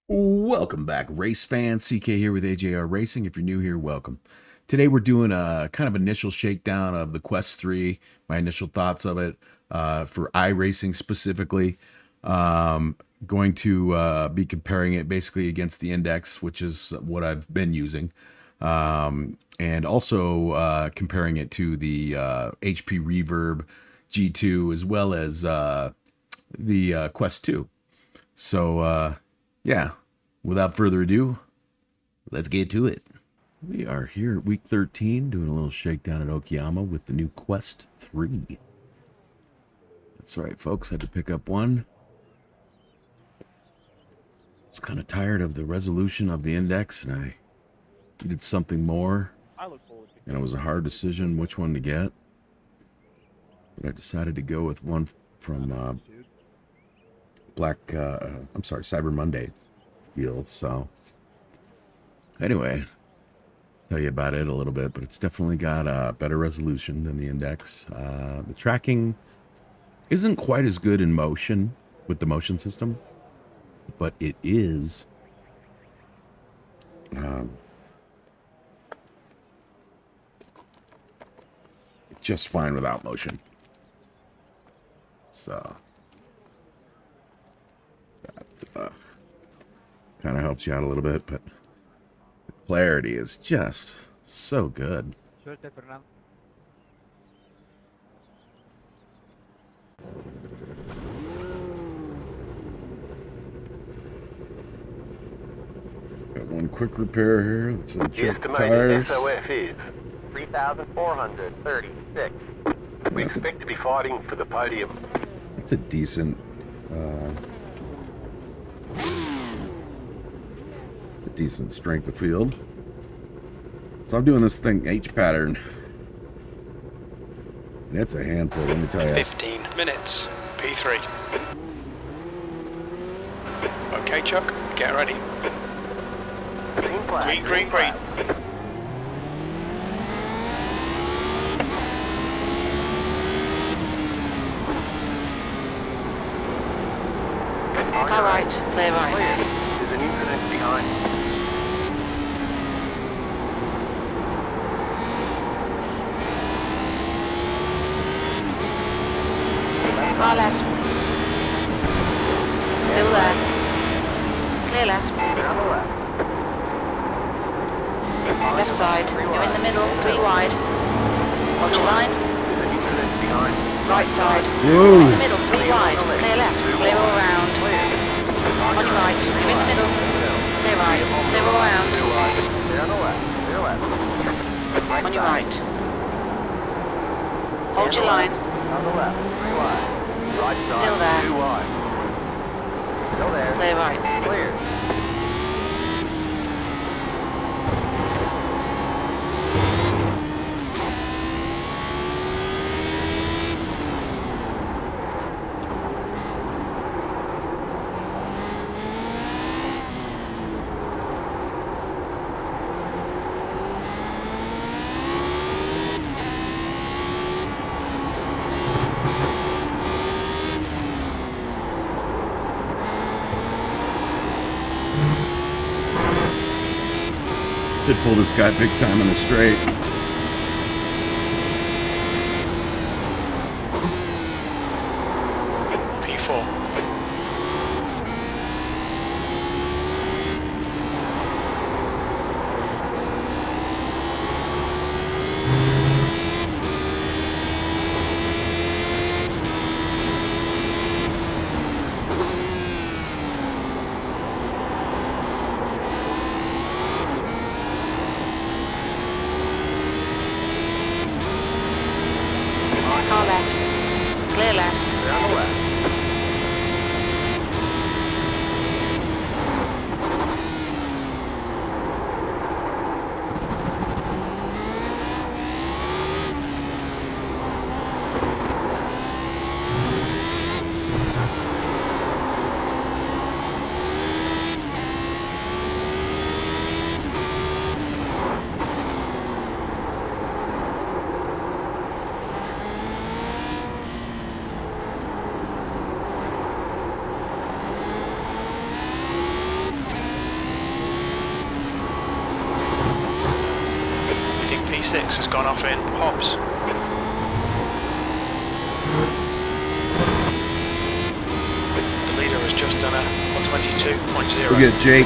Welcome back, race fans. CK here with AJR Racing. If you're new here, welcome. Today we're doing a kind of initial shakedown of the Quest 3, my initial thoughts of it for iRacing specifically. Going to be comparing it basically against the Index, which is what I've been using, and also comparing it to the HP Reverb G2 as well as the Quest 2. So, yeah, without further ado, let's get to it. We are here at week 13 doing a little shakedown at Okayama with the new Quest 3. That's right, folks. Had to pick up one. I was kind of tired of the resolution of the Index, and I needed something more. And it was a hard decision which one to get. But I decided to go with one from Cyber Monday deal. So anyway, tell you about it a little bit, but it's definitely got a better resolution than the Index. The tracking isn't quite as good in motion with the motion system, but it is just fine without motion. So that kind of helps you out a little bit, but the clarity is just so good. Got one quick repair here. Let's check the tires. SoF is 3,436. We expect to be fighting for the podium. It's a decent strength of field. So I'm doing this thing H pattern. And it's a handful, let me tell you. 15 minutes, P3. Okay, Chuck, get ready. Green flag. Green, green. Car right, clear right. Clear. There's an incident behind. Car left. Still there. Clear left. Down the left. Left side. You're in the middle, 3 wide. Hold your line. There's an incident behind. Right side. Whoa. In the middle, 3 wide. Clear left. Clear all round. Clear. On your right. You're in the middle. Clear right. Clear all round. Down the left. Clear left. On your right. Hold your line. On the left. 3 wide. Right side. Still there. 2 wide. Still there. Clear right. Clear. Did pull this guy big time in the straight. P4. P6 has gone off in Hobbs. The leader has just done a 122.0. Look at Jake.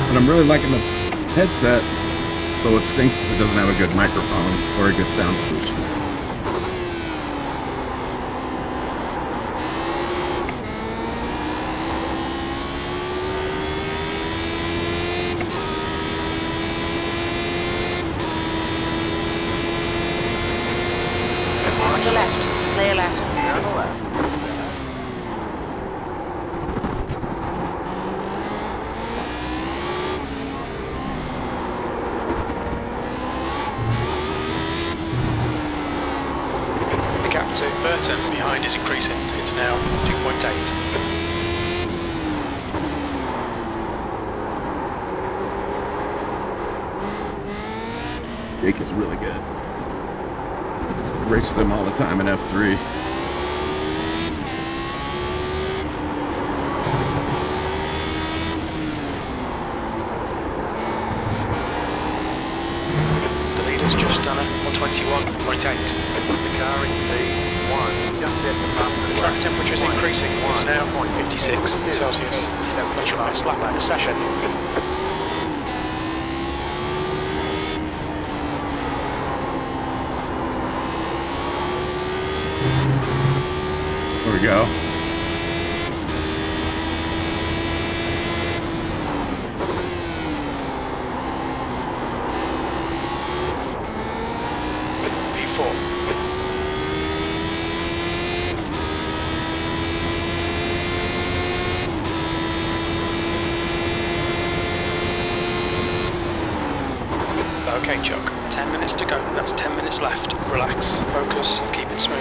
But I'm really liking the headset, but what stinks is it doesn't have a good microphone or a good sound solution. On your left. Clear left. On the left. The gap to Burton behind is increasing. It's now 2.8. Jake is really good. Race with him all the time in F3. The leader's just done a 121.8. The car in P1 just at the bump. The track temperature is increasing. It's now 56 Celsius. That's your best lap of the session. There we go. P4. Okay, Chuck. 10 minutes to go. That's 10 minutes left. Relax, focus, keep it smooth.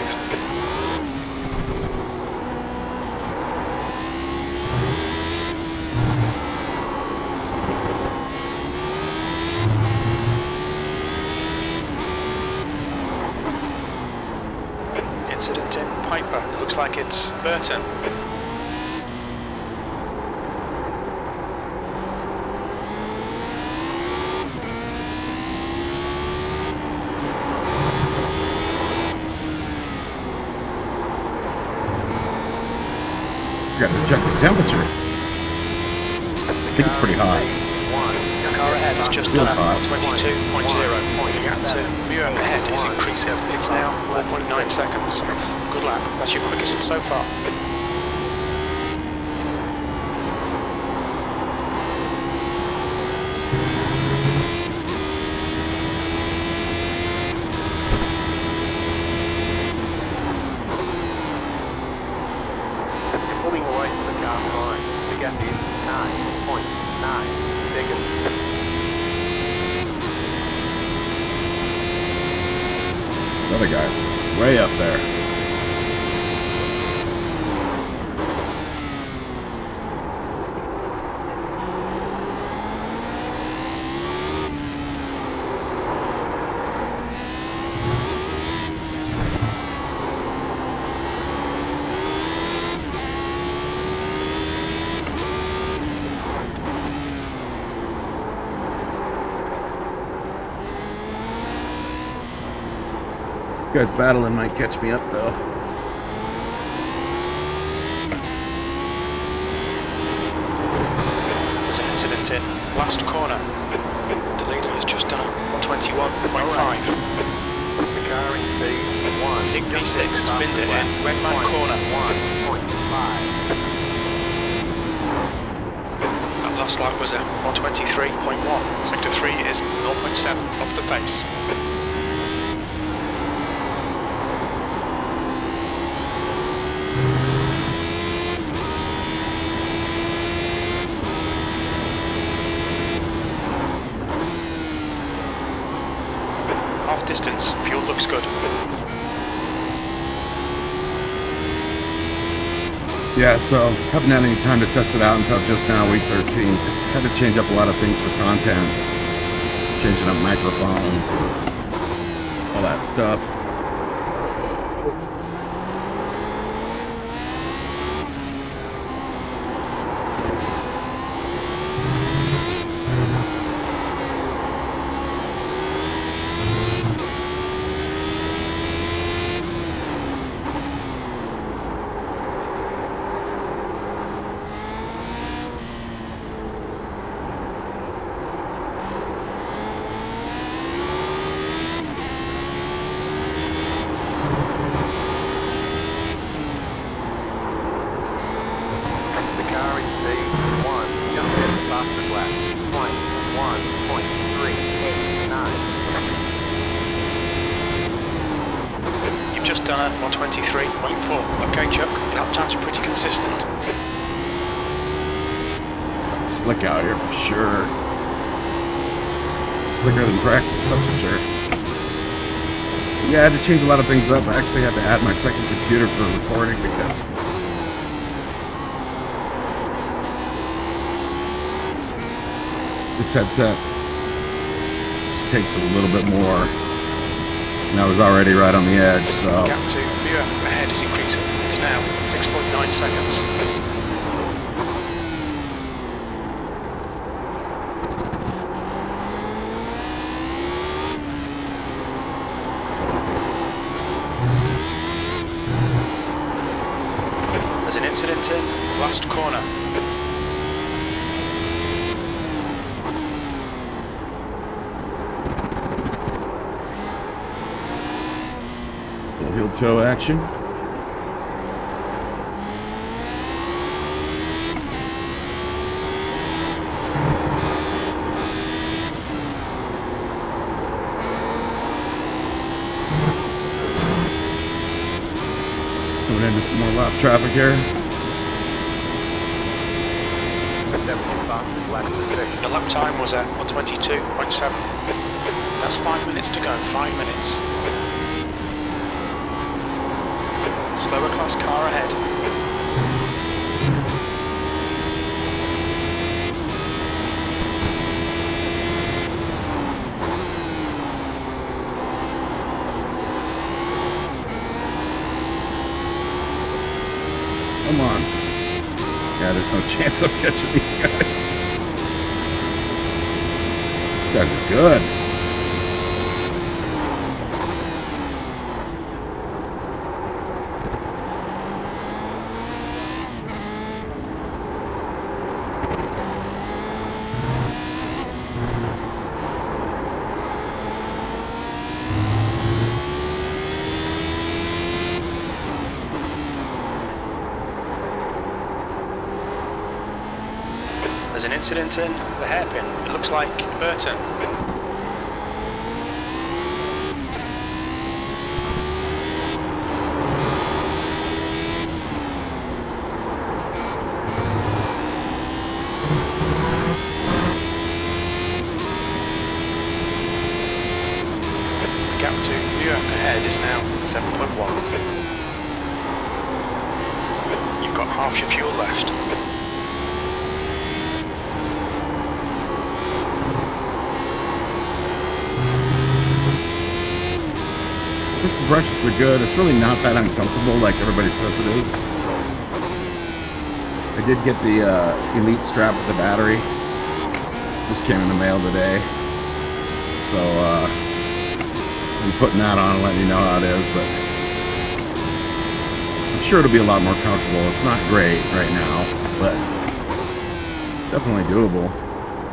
Incident in Piper. It looks like it's Burton. Got to check the temperature. I think it's pretty hot. The car ahead has just Feels done hot. 22.0. The gap to Muir ahead is increasing. It's now 4.9 seconds. Good lap. That's your quickest so far. Pulling away from the car behind. The gap is 9.9 seconds. The other guys are just way up there. You guys battling might catch me up though. There's an incident in last corner. The leader has just done 121.5. The car in P1 Big P6 spinned it in Redman corner. 1.5. That last lap was a 123.1. Sector 3 is 0.7 off the pace. Half distance, fuel looks good. Yeah, so haven't had any time to test it out until just now, week 13. It's had to change up a lot of things for content. Changing up microphones. all that stuff. Done at 123.4. Okay, Chuck. Lap times are pretty consistent. Slick out here for sure. Slicker than practice, that's for sure. Yeah, I had to change a lot of things up. I actually had to add my second computer for recording because this headset just takes a little bit more. And I was already right on the edge, so... Gap to viewer ahead is increasing. It's now 6.9 seconds. There's an incident in last corner. Heel toe action. Going into some more lap traffic here. The lap time was at 122.7. That's 5 minutes to go. 5 minutes. Slower class car ahead. Come on. Yeah, there's no chance of catching these guys. These guys are good. There's an incident in the hairpin. It looks like Burton. The gap to viewer ahead is now 7.1. You've got half your fuel left. First impressions are good. It's really not that uncomfortable like everybody says it is. I did get the Elite strap with the battery. Just came in the mail today. So I'm putting that on and letting you know how it is, but I'm sure it'll be a lot more comfortable. It's not great right now, but it's definitely doable.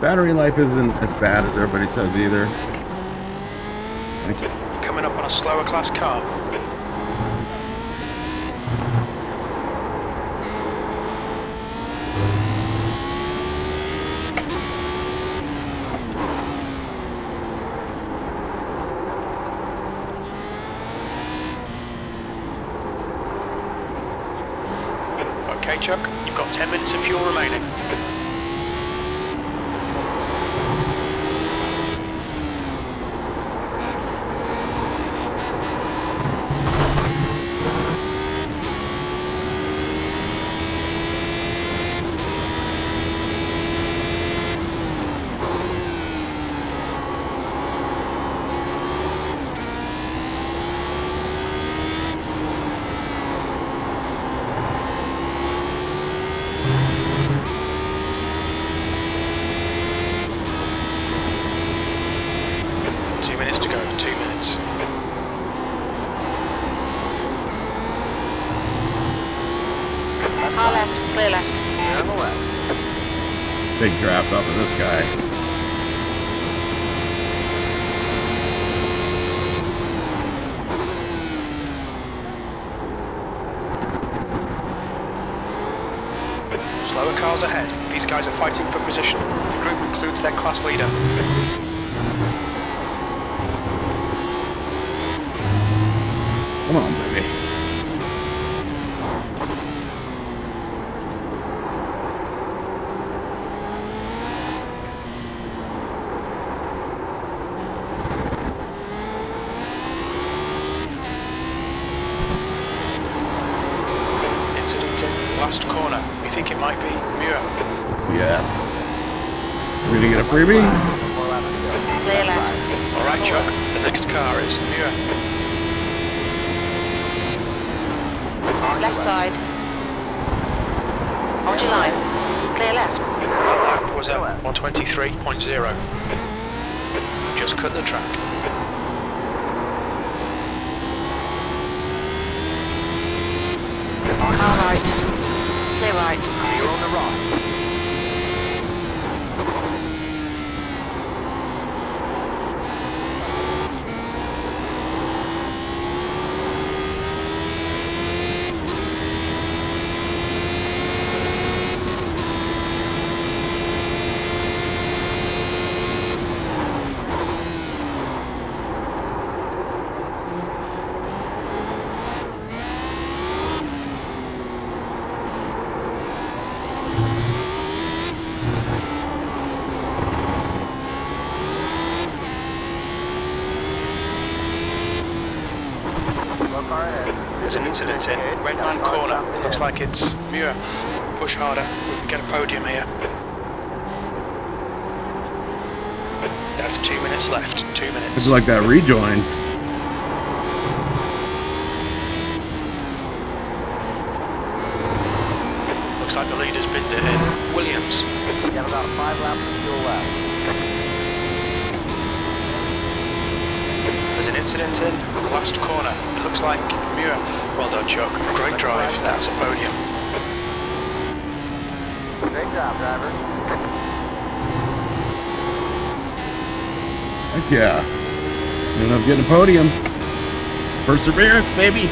Battery life isn't as bad as everybody says either. Thank you. Coming up on a slower class car. Okay, Chuck, you've got 10 minutes of fuel remaining. Clear left. Clear on the left. Big draft off of this guy. Slower cars ahead. These guys are fighting for position. The group includes their class leader. Come on, baby. Last corner. We think it might be Muir. Yes. We're gonna get a freebie? Clear left. Alright, Chuck. The next car is Muir. Left side. Hold your line. Clear left. That lap was at 123.0. Just cut the track. Car right. Clear right. You're on the rock. There's an incident in Red Man Corner. Looks like it's Muir. Push harder. We can get a podium here. That's 2 minutes left. 2 minutes. It's like that rejoin. Looks like the leader's been in. Williams. You have about 5 laps of fuel left. There's an incident in last corner. It looks like Muir. Well done, Chuck. Great drive. That's a podium. Great job, driver. Heck yeah. Ended up getting a podium. Perseverance, baby.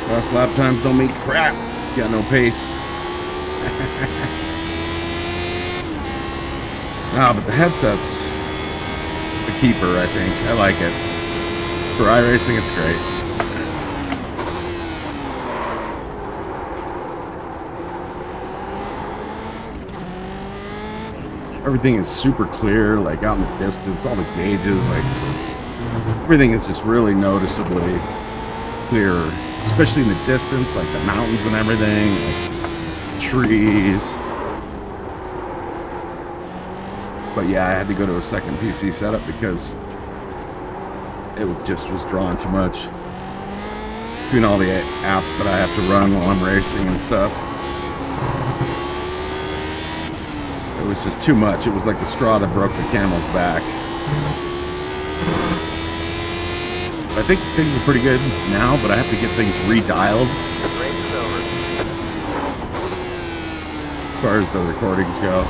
Fast lap times don't mean crap. You got no pace. Ah, but the headset's the keeper, I think. I like it. For iRacing, it's great. Everything is super clear, like out in the distance, all the gauges, like everything is just really noticeably clearer, especially in the distance, like the mountains and everything, like trees. But yeah, I had to go to a second PC setup because it just was drawing too much between all the apps that I have to run while I'm racing and stuff. It was just too much. It was like the straw that broke the camel's back. I think things are pretty good now, but I have to get things redialed The race is over. as far as the recordings go.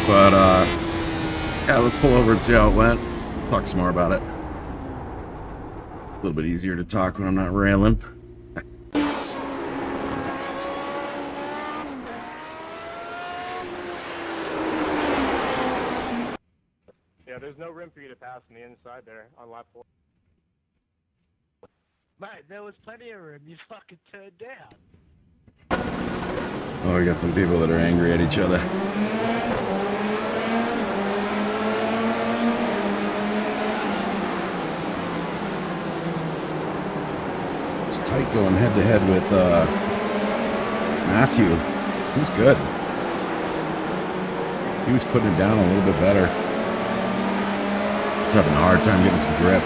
But, yeah, let's pull over and see how it went. Talk some more about it. A little bit easier to talk when I'm not railing. Yeah, there's no room for you to pass on the inside there on lap 4. Mate, there was plenty of room. You fucking turned down. Oh, we got some people that are angry at each other. It's tight going head to head with Matthew. He was good. He was putting it down a little bit better. He's having a hard time getting some grip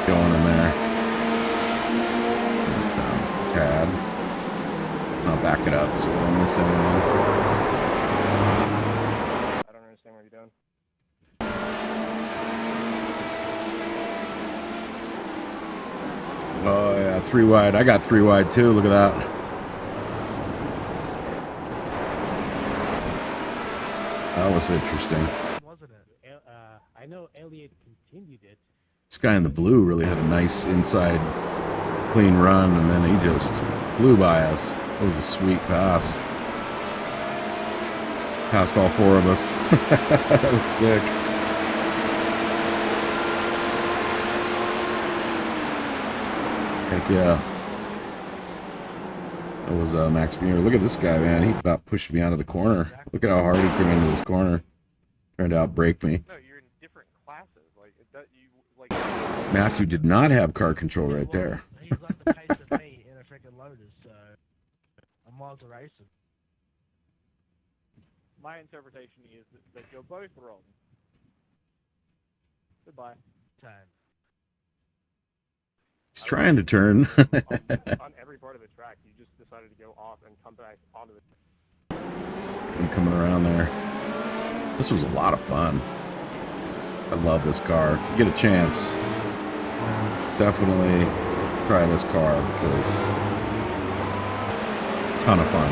going in there. Just down just a tad. I'll back it up so we don't miss anything. I don't understand what you're doing. Oh yeah, 3 wide. I got 3 wide too. Look at that. That was interesting. Wasn't it? I know Elliot continued it. This guy in the blue really had a nice inside clean run, and then he just blew by us. It was a sweet pass. Passed all 4 of us. That was sick. Heck yeah. That was Max Muir. Look at this guy, man. He about pushed me out of the corner. Look at how hard he came into this corner. Trying to outbrake me. No, you're in different classes. Like you like. Matthew did not have car control right there. He was on the pace of me in a freaking Lotus, so I'm miles to race him. My interpretation is that you're both wrong. Goodbye. Time. He's trying to turn. on every part of the track, you just decided to go off and come back onto the. I'm coming around there. This was a lot of fun. I love this car. If you get a chance, definitely try this car because it's a ton of fun.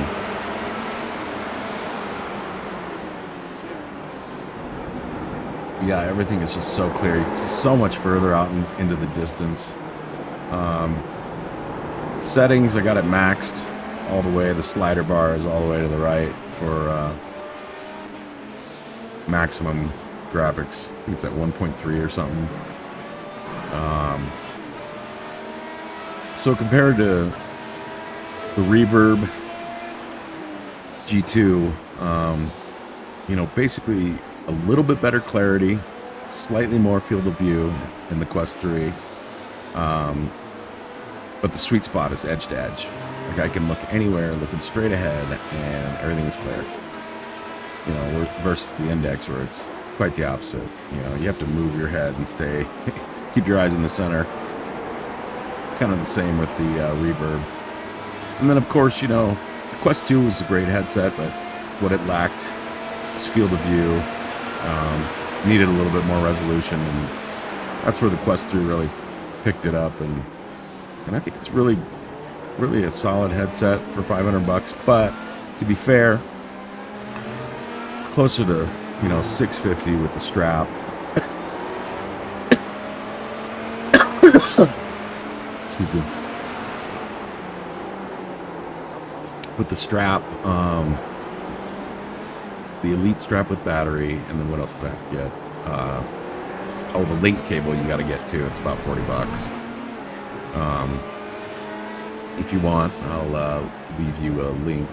Yeah, everything is just so clear. You can see so much further out into the distance. Settings, I got it maxed all the way. The slider bar is all the way to the right for maximum graphics. I think it's at 1.3 or something. So compared to the Reverb G2, you know, basically a little bit better clarity, slightly more field of view in the Quest 3. But the sweet spot is edge to edge. Like I can look anywhere, looking straight ahead, and everything is clear. You know, versus the Index, where it's quite the opposite. You know, you have to move your head and stay, keep your eyes in the center. Kind of the same with the Reverb. And then, of course, you know, the Quest 2 was a great headset, but what it lacked was field of view. Needed a little bit more resolution, and that's where the Quest 3 really picked it up. And I think it's really a solid headset for $500. But to be fair, closer to, you know, $650 with the strap. Excuse me. With the strap, the Elite strap with battery, and then what else did I have to get? Oh, the link cable you got to get too. It's about $40. If you want, I'll leave you a link.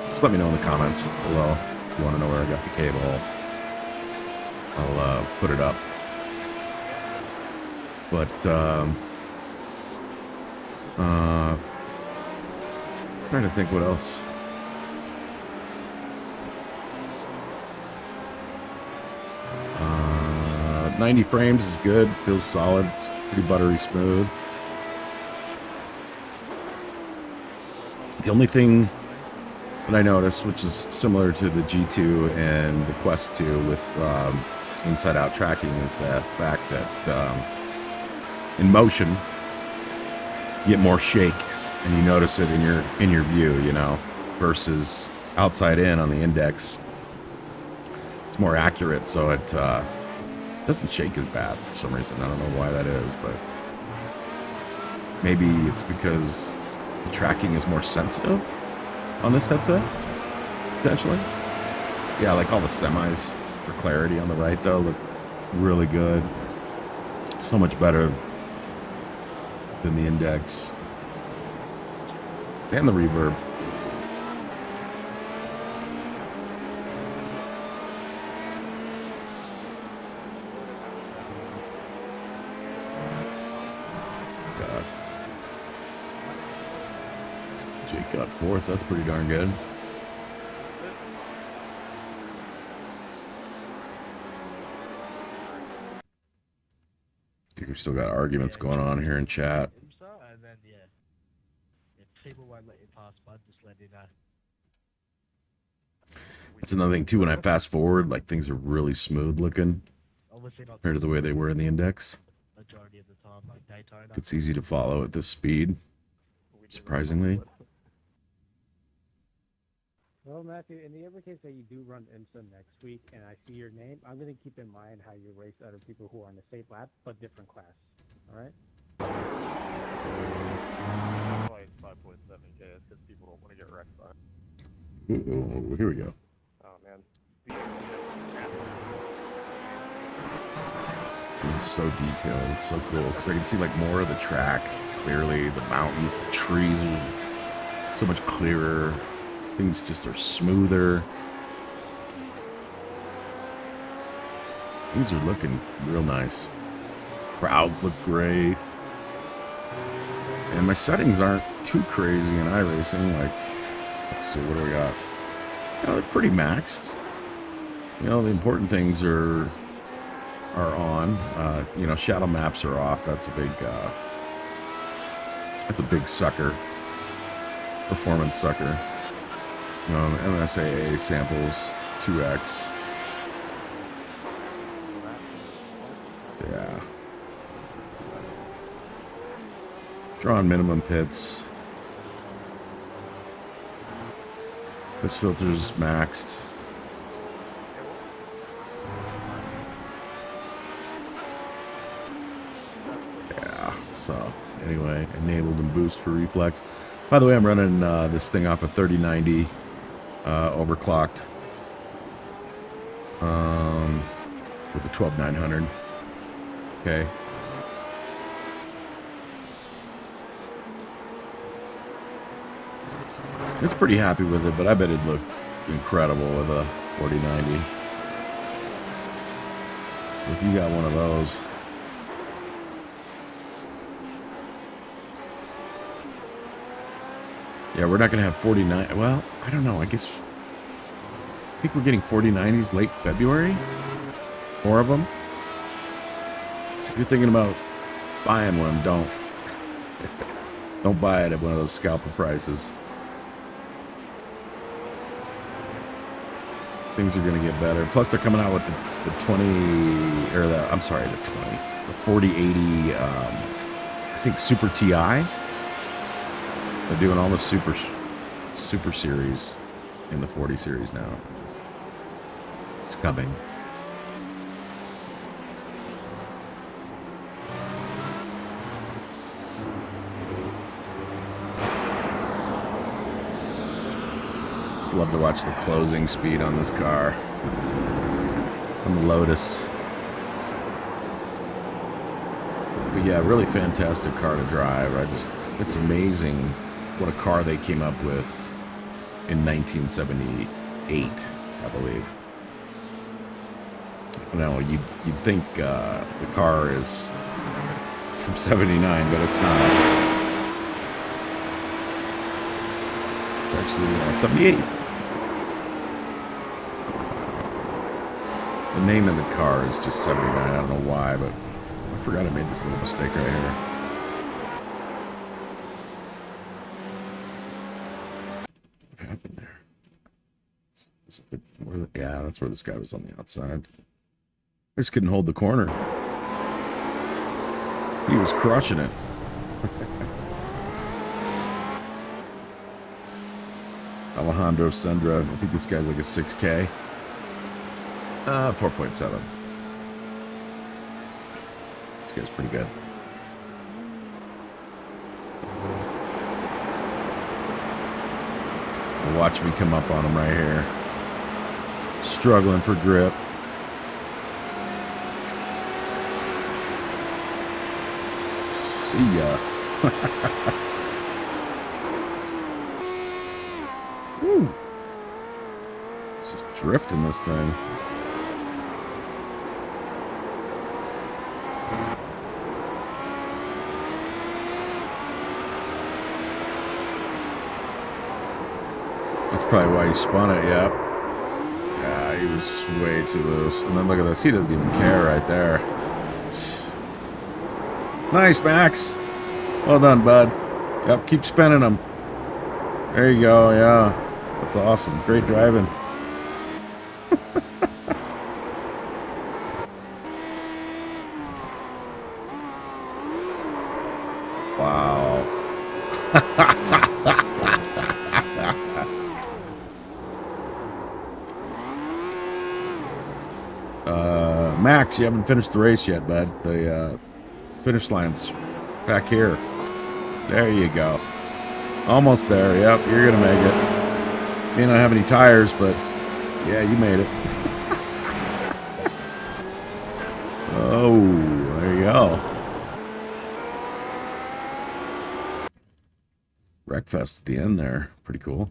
Just let me know in the comments below if you want to know where I got the cable. I'll put it up. But trying to think what else. 90 frames is good. Feels solid. It's pretty buttery smooth. The only thing that I noticed, which is similar to the G2 and the Quest 2 with inside-out tracking, is the fact that in motion you get more shake, and you notice it in your view, you know, versus outside in on the Index. It's more accurate, so it doesn't shake as bad for some reason. I don't know why that is, but maybe it's because the tracking is more sensitive on this headset, potentially. Yeah, like all the semis for clarity on the right, though, look really good. So much better than the Index. And the Reverb. God. Jake got 4th. That's pretty darn good. I think we've still got arguments going on here in chat. And then, yeah. If people want won't let you pass, bud. Just let you know. That's another thing too. When I fast forward, like things are really smooth looking Obviously not compared to the way they were in the index. majority of the time, like Daytona. It's easy to follow at this speed, surprisingly. Well, Matthew, in the ever case that you do run IMSA next week and I see your name, I'm going to keep in mind how you race other people who are on the same lap, but different class. All right? That's why it's 5.7K. It's because people don't want to get wrecked by it. Ooh, here we go. Oh, man. It's so detailed. It's so cool because I can see like more of the track clearly. The mountains, the trees are so much clearer. Things just are smoother. Things are looking real nice. Crowds look great. And my settings aren't too crazy in iRacing. Like, let's see, what do we got? You know, they're pretty maxed. You know, the important things are on. You know, shadow maps are off. That's a big sucker. Performance sucker. MSAA samples 2x. Yeah. Draw on minimum pits. This filter's maxed. Yeah, so anyway, enabled and boost for reflex. By the way, I'm running this thing off a 3090 overclocked with a 12900. Okay. It's pretty happy with it, but I bet it'd look incredible with a 4090. So if you got one of those, yeah, we're not going to have 49. Well, I don't know. I guess I think we're getting 4090s late February. 4 of them. So if you're thinking about buying one, don't buy it at one of those scalper prices. Things are going to get better. Plus, they're coming out with the 20 or the I'm sorry, the 4080. I think Super TI. They're doing all the super series in the 40 series now. It's coming. Just love to watch the closing speed on this car. On the Lotus. But yeah, really fantastic car to drive. It's amazing what a car they came up with in 1978, I believe. You know, you'd think the car is from 79, but it's not. It's actually 78. The name of the car is just 79. I don't know why, but I forgot I made this little mistake right here. What happened there? Yeah, that's where this guy was on the outside. I just couldn't hold the corner. He was crushing it. Alejandro Sendra. I think this guy's like a 6K. 4.7. This guy's pretty good. Watch me come up on him right here. Struggling for grip. See ya. Woo. Just drifting this thing. That's probably why he spun it, yep. Yeah, he was just way too loose. And then look at this, he doesn't even care right there. Nice, Max. Well done, bud. Yep, keep spinning them. There you go, yeah. That's awesome. Great driving. Wow. Max, you haven't finished the race yet, bud. The finish line's back here. There you go. Almost there. Yep, you're gonna make it. May not have any tires, but yeah, you made it. Oh, there you go. Wreckfest at the end there. Pretty cool.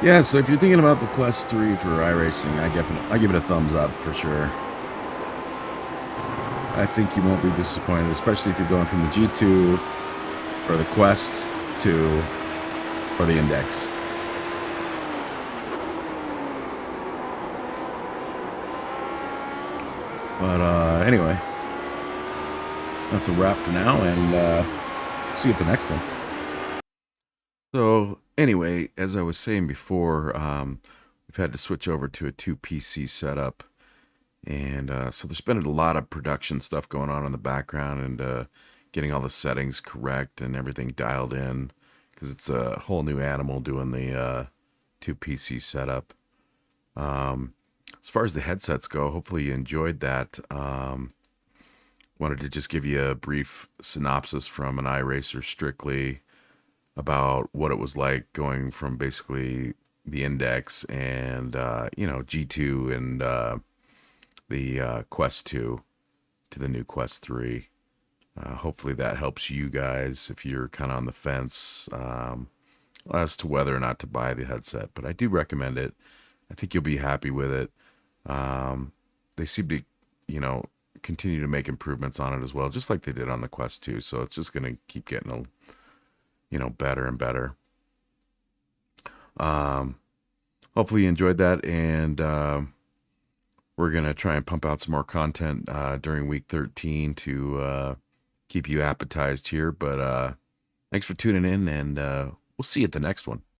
Yeah, so if you're thinking about the Quest 3 for iRacing, I give it a thumbs up for sure. I think you won't be disappointed, especially if you're going from the G2 or the Quest 2 or the Index. But anyway, that's a wrap for now, and see you at the next one. So anyway, as I was saying before, we've had to switch over to a 2PC setup, and so there's been a lot of production stuff going on in the background, and getting all the settings correct and everything dialed in, because it's a whole new animal doing the 2PC setup. As far as the headsets go, hopefully you enjoyed that. Wanted to just give you a brief synopsis from an iRacer strictly about what it was like going from basically the Index and G2 and the Quest 2 to the new Quest 3. Hopefully that helps you guys if you're kind of on the fence as to whether or not to buy the headset. But I do recommend it. I think you'll be happy with it. They seem to, continue to make improvements on it as well, just like they did on the Quest 2. So it's just going to keep getting better and better. Hopefully you enjoyed that, and we're going to try and pump out some more content during week 13 to keep you appetized here. But thanks for tuning in, and we'll see you at the next one.